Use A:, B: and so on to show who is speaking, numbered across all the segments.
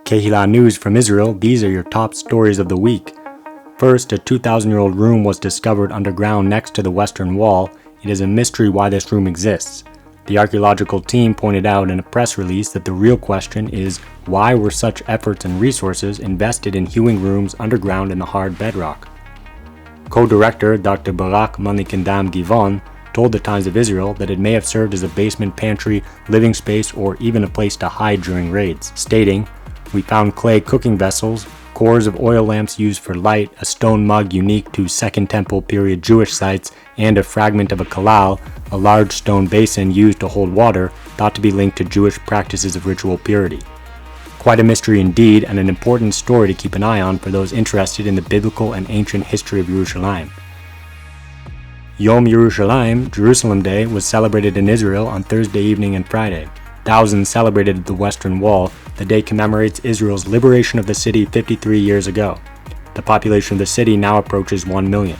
A: Kehila News from Israel, these are your top stories of the week. First, a 2,000-year-old room was discovered underground next to the Western Wall. It is a mystery why this room exists. The archaeological team pointed out in a press release that the real question is, why were such efforts and resources invested in hewing rooms underground in the hard bedrock? Co-director Dr. Barak Manikendam Givon told the Times of Israel that it may have served as a basement pantry, living space, or even a place to hide during raids, stating, "We found clay cooking vessels, cores of oil lamps used for light, a stone mug unique to Second Temple period Jewish sites, and a fragment of a kalal, a large stone basin used to hold water, thought to be linked to Jewish practices of ritual purity." Quite a mystery indeed, and an important story to keep an eye on for those interested in the biblical and ancient history of Yerushalayim. Yom Yerushalayim, Jerusalem Day, was celebrated in Israel on Thursday evening and Friday. Thousands celebrated at the Western Wall. The day commemorates Israel's liberation of the city 53 years ago. The population of the city now approaches 1 million.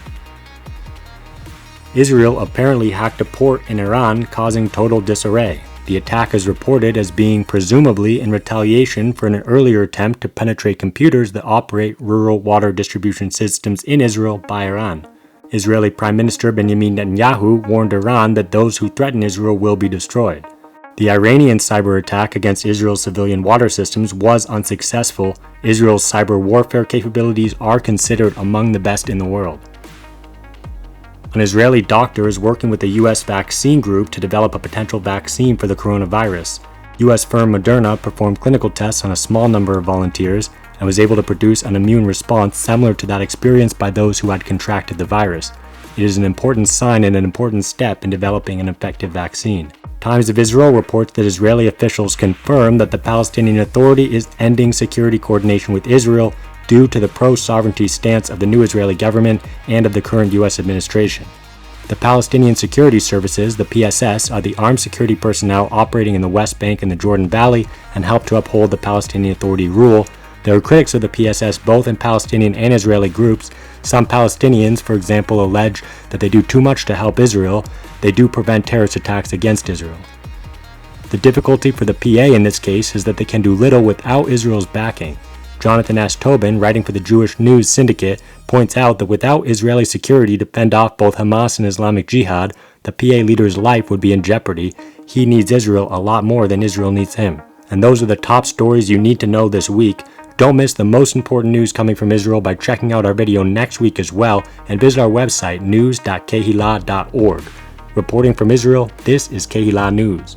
A: Israel apparently hacked a port in Iran, causing total disarray. The attack is reported as being presumably in retaliation for an earlier attempt to penetrate computers that operate rural water distribution systems in Israel by Iran. Israeli Prime Minister Benjamin Netanyahu warned Iran that those who threaten Israel will be destroyed. The Iranian cyber attack against Israel's civilian water systems was unsuccessful. Israel's cyber warfare capabilities are considered among the best in the world. An Israeli doctor is working with the U.S. vaccine group to develop a potential vaccine for the coronavirus. U.S. firm Moderna performed clinical tests on a small number of volunteers and was able to produce an immune response similar to that experienced by those who had contracted the virus. It is an important sign and an important step in developing an effective vaccine. Times of Israel reports that Israeli officials confirm that the Palestinian Authority is ending security coordination with Israel due to the pro-sovereignty stance of the new Israeli government and of the current U.S. administration. The Palestinian Security Services, the PSS, are the armed security personnel operating in the West Bank and the Jordan Valley and help to uphold the Palestinian Authority rule. There are critics of the PSS both in Palestinian and Israeli groups. Some Palestinians, for example, allege that they do too much to help Israel. They do prevent terrorist attacks against Israel. The difficulty for the PA in this case is that they can do little without Israel's backing. Jonathan S. Tobin, writing for the Jewish News Syndicate, points out that without Israeli security to fend off both Hamas and Islamic Jihad, the PA leader's life would be in jeopardy. He needs Israel a lot more than Israel needs him. And those are the top stories you need to know this week. Don't miss the most important news coming from Israel by checking out our video next week as well, and visit our website news.kehila.org. Reporting from Israel, this is Kehila News.